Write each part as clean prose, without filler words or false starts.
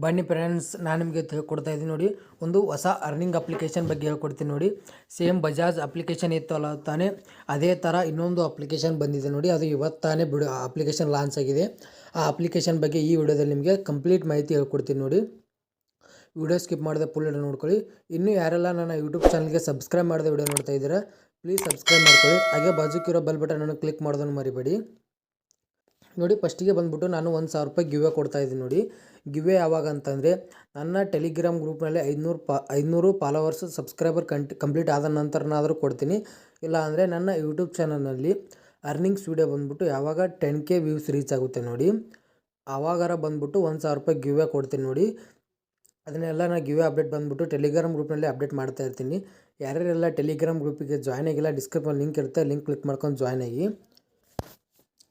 ಬನ್ನಿ ಫ್ರೆಂಡ್ಸ್, ನಾನು ನಿಮಗೆ ಹೇಳ್ಕೊಡ್ತಾ ಇದ್ದೀನಿ ನೋಡಿ. ಒಂದು ಹೊಸ ಅರ್ನಿಂಗ್ ಅಪ್ಲಿಕೇಶನ್ ಬಗ್ಗೆ ಹೇಳ್ಕೊಡ್ತೀನಿ ನೋಡಿ. ಸೇಮ್ ಬಜಾಜ್ ಅಪ್ಲಿಕೇಶನ್ ಇತ್ತಲ್ಲ ತಾನೇ, ಅದೇ ಥರ ಇನ್ನೊಂದು ಅಪ್ಲಿಕೇಶನ್ ಬಂದಿದೆ ನೋಡಿ. ಅದು ಇವತ್ತಾನೇ ಅಪ್ಲಿಕೇಶನ್ ಲಾಂಚ್ ಆಗಿದೆ. ಆ ಅಪ್ಲಿಕೇಶನ್ ಬಗ್ಗೆ ಈ ವಿಡಿಯೋದಲ್ಲಿ ನಿಮಗೆ ಕಂಪ್ಲೀಟ್ ಮಾಹಿತಿ ಹೇಳ್ಕೊಡ್ತೀನಿ ನೋಡಿ. ವಿಡಿಯೋ ಸ್ಕಿಪ್ ಮಾಡಿದೆ ಫುಲ್ ವಿಡಿಯೋ ನೋಡ್ಕೊಳ್ಳಿ. ಇನ್ನೂ ಯಾರೆಲ್ಲ ನನ್ನ ಯೂಟ್ಯೂಬ್ ಚಾನಲ್ಗೆ ಸಬ್ಸ್ಕ್ರೈಬ್ ಮಾಡಿದೆ ವಿಡಿಯೋ ನೋಡ್ತಾ ಇದ್ದೀರಾ, ಪ್ಲೀಸ್ ಸಬ್ಸ್ಕ್ರೈಬ್ ಮಾಡ್ಕೊಳ್ಳಿ. ಹಾಗೆ ಬಾಜುಕಿರೋ ಬೆಲ್ ಬಟನನ್ನು ಕ್ಲಿಕ್ ಮಾಡೋದನ್ನು ಮರಿಬೇಡಿ ನೋಡಿ. ಫಸ್ಟಿಗೆ ಬಂದುಬಿಟ್ಟು ನಾನು 1,000 ರೂಪಾಯಿ ಗಿವೆ ಕೊಡ್ತಾ ಇದ್ದೀನಿ ನೋಡಿ. ಗಿವೆ ಯಾವಾಗ ಅಂತಂದರೆ, ನನ್ನ ಟೆಲಿಗ್ರಾಮ್ ಗ್ರೂಪ್ನಲ್ಲಿ 500 ಫಾಲೋವರ್ಸ್ ಸಬ್ಸ್ಕ್ರೈಬರ್ ಕಂಪ್ಲೀಟ್ ಆದ ನಂತರನಾದರೂ ಕೊಡ್ತೀನಿ. ಇಲ್ಲ ಅಂದರೆ ನನ್ನ ಯೂಟ್ಯೂಬ್ ಚಾನಲ್ನಲ್ಲಿ ಅರ್ನಿಂಗ್ಸ್ ವೀಡಿಯೋ ಬಂದುಬಿಟ್ಟು ಯಾವಾಗ 10K ವ್ಯೂಸ್ ರೀಚ್ ಆಗುತ್ತೆ ನೋಡಿ, ಆವಾಗಾರ ಬಂದುಬಿಟ್ಟು 1,000 ರೂಪಾಯಿ ಗಿವೆ ಕೊಡ್ತೀನಿ ನೋಡಿ. ಅದನ್ನೆಲ್ಲ ನಾನು ಗಿವೆ ಅಪ್ಡೇಟ್ ಬಂದುಬಿಟ್ಟು ಟೆಲಿಗ್ರಾಮ್ ಗ್ರೂಪ್ನಲ್ಲಿ ಅಪ್ಡೇಟ್ ಮಾಡ್ತಾ ಇರ್ತೀನಿ. ಯಾರ್ಯಾರೆಲ್ಲ ಟೆಲಿಗ್ರಾಮ್ ಗ್ರೂಪಿಗೆ ಜಾಯ್ನ್ ಆಗಿಲ್ಲ, ಡಿಸ್ಕ್ರಿಪ್ಷನ್ ಲಿಂಕ್ ಇರುತ್ತೆ, ಲಿಂಕ್ ಕ್ಲಿಕ್ ಮಾಡ್ಕೊಂಡು ಜಾಯ್ನ್ ಆಗಿ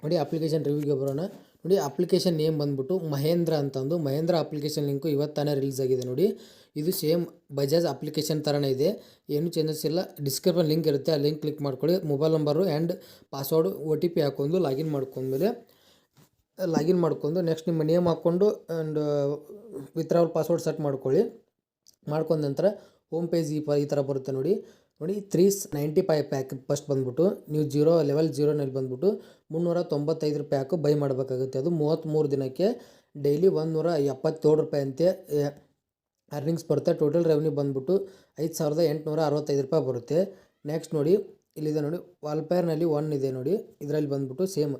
ನೋಡಿ. ಅಪ್ಲಿಕೇಶನ್ ರಿವ್ಯೂಗೆ ಬರೋಣ ನೋಡಿ. ಅಪ್ಲಿಕೇಶನ್ ನೇಮ್ ಬಂದುಬಿಟ್ಟು ಮಹೇಂದ್ರ ಅಂತಂದು, ಮಹೇಂದ್ರ ಅಪ್ಲಿಕೇಶನ್ ಲಿಂಕು ಇವತ್ತಾನೇ ರಿಲೀಸ್ ಆಗಿದೆ ನೋಡಿ. ಇದು ಸೇಮ್ ಬಜಾಜ್ ಅಪ್ಲಿಕೇಶನ್ ಥರನೇ ಇದೆ, ಏನು ಚೇಂಜಸ್ ಇಲ್ಲ. ಡಿಸ್ಕ್ರಿಪ್ಷನ್ ಲಿಂಕ್ ಇರುತ್ತೆ, ಆ ಲಿಂಕ್ ಕ್ಲಿಕ್ ಮಾಡ್ಕೊಳ್ಳಿ. Mobile number and password OTP ಹಾಕ್ಕೊಂಡು ಲಾಗಿನ್ ಮಾಡ್ಕೊಂಡು ನೆಕ್ಸ್ಟ್ ನಿಮ್ಮ ನೇಮ್ ಹಾಕ್ಕೊಂಡು ಆ್ಯಂಡ್ ವಿತ್ಡ್ರಾವಲ್ ಪಾಸ್ವರ್ಡ್ ಸೆಟ್ ಮಾಡ್ಕೊಂಡ ನಂತರ ಹೋಮ್ ಪೇಜ್ ಈ ಥರ ಬರುತ್ತೆ ನೋಡಿ. 395 ಪ್ಯಾಕ್ ಫಸ್ಟ್ ಬಂದುಬಿಟ್ಟು ನೀವು ಲೆವೆಲ್ 0ನಲ್ಲಿ ಬಂದುಬಿಟ್ಟು 395 ಪ್ಯಾಕು ಬೈ ಮಾಡಬೇಕಾಗುತ್ತೆ. ಅದು 33 ದಿನಕ್ಕೆ ಡೈಲಿ 177 ರೂಪಾಯಿ ಅಂತೆ ಅರ್ನಿಂಗ್ಸ್ ಬರುತ್ತೆ. ಟೋಟಲ್ ರೆವೆನ್ಯೂ ಬಂದುಬಿಟ್ಟು 5,865 ರೂಪಾಯಿ ಬರುತ್ತೆ. ನೆಕ್ಸ್ಟ್ ನೋಡಿ, ಇಲ್ಲಿದೆ ನೋಡಿ, ವಾಲ್ಪೇರ್ನಲ್ಲಿ 1 ಇದೆ ನೋಡಿ. ಇದರಲ್ಲಿ ಬಂದುಬಿಟ್ಟು ಸೇಮ್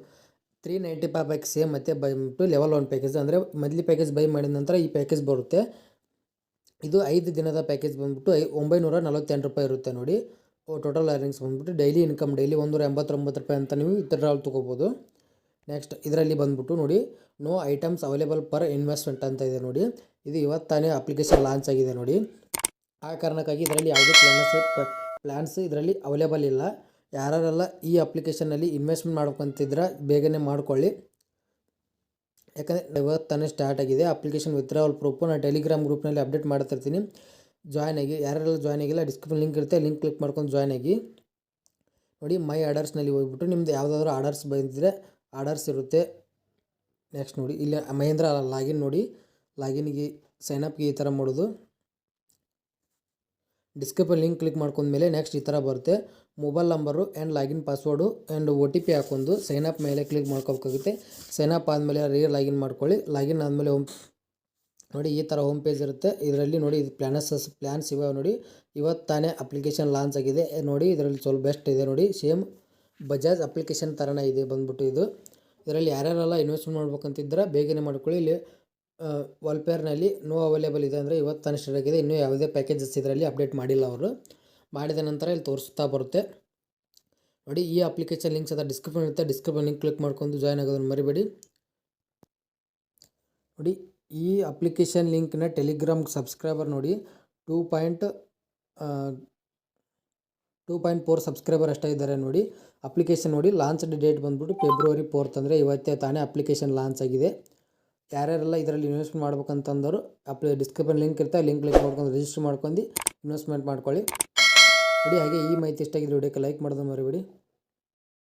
395 ಪ್ಯಾಕ್ ಸೇಮ್ ಮತ್ತೆ ಬಂದುಬಿಟ್ಟು ಲೆವೆಲ್ 1 ಪ್ಯಾಕೇಜ್, ಅಂದರೆ ಮಂತ್ಲಿ ಪ್ಯಾಕೇಜ್ ಬೈ ಮಾಡಿದ ನಂತರ ಈ ಪ್ಯಾಕೇಜ್ ಬರುತ್ತೆ. ಇದು 5 ದಿನದ ಪ್ಯಾಕೇಜ್ ಬಂದುಬಿಟ್ಟು 948 ರೂಪಾಯಿ ಇರುತ್ತೆ ನೋಡಿ. ಟೋಟಲ್ ಅರ್ನಿಂಗ್ಸ್ ಬಂದುಬಿಟ್ಟು ಡೈಲಿ ಇನ್ಕಮ್ ಡೈಲಿ 189 ರೂಪಾಯಿ ಅಂತ ನೀವು ವಿತ್ಡ್ರಾವಲ್ ತೊಗೋಬೋದು. ನೆಕ್ಸ್ಟ್ ಇದರಲ್ಲಿ ಬಂದುಬಿಟ್ಟು ನೋಡಿ, no items available per investment ಅಂತ ಇದೆ ನೋಡಿ. ಇದು ಇವತ್ತಾನೇ ಅಪ್ಲಿಕೇಶನ್ ಲಾಂಚ್ ಆಗಿದೆ ನೋಡಿ. ಆ ಕಾರಣಕ್ಕಾಗಿ ಇದರಲ್ಲಿ ಯಾವುದೇ ಪ್ಲ್ಯಾನ್ಸ್ ಇದರಲ್ಲಿ ಅವೈಲೇಬಲ್ ಇಲ್ಲ. ಯಾರೆಲ್ಲ ಈ ಅಪ್ಲಿಕೇಶನ್ನಲ್ಲಿ ಇನ್ವೆಸ್ಟ್ಮೆಂಟ್ ಮಾಡ್ಬೇಕಂತಿದ್ರೆ ಬೇಗನೆ ಮಾಡ್ಕೊಳ್ಳಿ, ಯಾಕಂದರೆ ಇವತ್ತಾನೇ ಸ್ಟಾರ್ಟ್ ಆಗಿದೆ. ಅಪ್ಲಿಕೇಶನ್ ವಿತ್ಡ್ರಾವಲ್ ಪ್ರೂಫು ನಾನು ಟೆಲಿಗ್ರಾಮ್ ಗ್ರೂಪ್ನಲ್ಲಿ ಅಪ್ಡೇಟ್ ಮಾಡ್ತಿರ್ತೀನಿ, ಜಾಯ್ನ್ ಆಗಿ. ಯಾರೆಲ್ಲ ಜಾಯ್ನ್ ಆಗಿಲ್ಲ, ಡಿಸ್ಕ್ರಿಪ್ಷನ್ ಲಿಂಕ್ ಇರುತ್ತೆ, ಲಿಂಕ್ ಕ್ಲಿಕ್ ಮಾಡ್ಕೊಂಡು ಜಾಯ್ನ್ ಆಗಿ ನೋಡಿ. ಮೈ ಆರ್ಡರ್ಸ್ನಲ್ಲಿ ಹೋಗ್ಬಿಟ್ಟು ನಿಮ್ಮದು ಯಾವುದಾದ್ರೂ ಆರ್ಡರ್ಸ್ ಬಂದಿದ್ದರೆ ಆರ್ಡರ್ಸ್ ಇರುತ್ತೆ. ನೆಕ್ಸ್ಟ್ ನೋಡಿ, ಇಲ್ಲಿ ಮಹೇಂದ್ರ ಲಾಗಿನ್ ನೋಡಿ, ಲಾಗಿನ್ಗೆ ಸೈನಪ್ಗೆ ಈ ಥರ ಮಾಡೋದು. ಡಿಸ್ಕ್ರಿಪ್ಷನ್ ಲಿಂಕ್ ಕ್ಲಿಕ್ ಮಾಡ್ಕೊಂಡ್ಮೇಲೆ ನೆಕ್ಸ್ಟ್ ಈ ಥರ ಬರುತ್ತೆ. Mobile number and login password and OTP ಹಾಕೊಂಡು ಸೈನಪ್ ಮೇಲೆ ಕ್ಲಿಕ್ ಮಾಡ್ಕೋಬೇಕಾಗುತ್ತೆ. ಸೈನಪ್ ಆದಮೇಲೆ ಲಾಗಿನ್ ಮಾಡ್ಕೊಳ್ಳಿ. ಲಾಗಿನ್ ಆದಮೇಲೆ ನೋಡಿ ಈ ಥರ ಹೋಮ್ ಪೇಜ್ ಇರುತ್ತೆ. ಇದರಲ್ಲಿ ನೋಡಿ, ಇದು ಪ್ಲ್ಯಾನ್ಸ್ ಇವೆ ನೋಡಿ. ಇವತ್ತಾನೇ ಅಪ್ಲಿಕೇಶನ್ ಲಾಂಚ್ ಆಗಿದೆ ನೋಡಿ. ಇದರಲ್ಲಿ ಸ್ವಲ್ಪ ಬೆಸ್ಟ್ ಇದೆ ನೋಡಿ, ಸೇಮ್ ಬಜಾಜ್ ಅಪ್ಲಿಕೇಶನ್ ಥರನೇ ಇದೆ ಬಂದುಬಿಟ್ಟು ಇದು. ಇದರಲ್ಲಿ ಯಾರ್ಯಾರೆಲ್ಲ ಇನ್ವೆಸ್ಟ್ಮೆಂಟ್ ಮಾಡ್ಬೇಕಂತಿದ್ರೆ ಬೇಗನೆ ಮಾಡ್ಕೊಳ್ಳಿ. ಇಲ್ಲಿ ವಾಲ್ಪೇರ್ನಲ್ಲಿ ನೋ ಅವೈಲೇಬಲ್ ಇದೆ, ಅಂದರೆ ಇವತ್ತಾನೇ ಸ್ಟಾರ್ಟ್ ಆಗಿದೆ. ಇನ್ನೂ ಯಾವುದೇ ಪ್ಯಾಕೇಜಸ್ ಇದರಲ್ಲಿ ಅಪ್ಡೇಟ್ ಮಾಡಿಲ್ಲ ಅವರು. ಮಾಡಿದ ನಂತರ ಇಲ್ಲಿ ತೋರಿಸ್ತಾ ಬರುತ್ತೆ ನೋಡಿ. ಈ ಅಪ್ಲಿಕೇಶನ್ ಲಿಂಕ್ಸ್ ಅದ ಡಿಸ್ಕ್ರಿಪ್ಷನ್ ಇರುತ್ತೆ, ಡಿಸ್ಕ್ರಿಪ್ಷನ್ ಲಿಂಕ್ ಕ್ಲಿಕ್ ಮಾಡ್ಕೊಂಡು ಜಾಯ್ನ್ ಆಗೋದನ್ನು ಮರಿಬೇಡಿ ನೋಡಿ. ಈ ಅಪ್ಲಿಕೇಶನ್ ಲಿಂಕ್ನ ಟೆಲಿಗ್ರಾಮ್ ಸಬ್ಸ್ಕ್ರೈಬರ್ ನೋಡಿ 2.4 ಸಬ್ಸ್ಕ್ರೈಬರ್ ಅಷ್ಟೇ ಇದ್ದಾರೆ ನೋಡಿ. ಅಪ್ಲಿಕೇಶನ್ ನೋಡಿ, ಲಾಂಚ್ ಡೇಟ್ ಬಂದುಬಿಟ್ಟು February 4 ಅಂದರೆ ಇವತ್ತೇ ತಾನೇ ಅಪ್ಲಿಕೇಶನ್ ಲಾಂಚ್ ಆಗಿದೆ. ಯಾರ್ಯಾರೆಲ್ಲ ಇದರಲ್ಲಿ ಇನ್ವೆಸ್ಟ್ಮೆಂಟ್ ಮಾಡ್ಬೇಕಂತಂದರು ಡಿಸ್ಕ್ರಿಪ್ಷನ್ ಲಿಂಕ್ ಇರುತ್ತೆ, ಲಿಂಕ್ ಕ್ಲಿಕ್ ಮಾಡ್ಕೊಂಡು ರಿಜಿಸ್ಟರ್ ಮಾಡ್ಕೊಂಡು ಇನ್ವೆಸ್ಟ್ಮೆಂಟ್ ಮಾಡ್ಕೊಳ್ಳಿ ನೋಡಿ. ಹಾಗೆ ಈ ಮಾಹಿತಿ ಇಷ್ಟ ಆಗಿದ್ರೆ ವಿಡಿಯೋಕ್ಕೆ ಲೈಕ್ ಮಾಡೋದು ಮರಿಬೇಡಿ.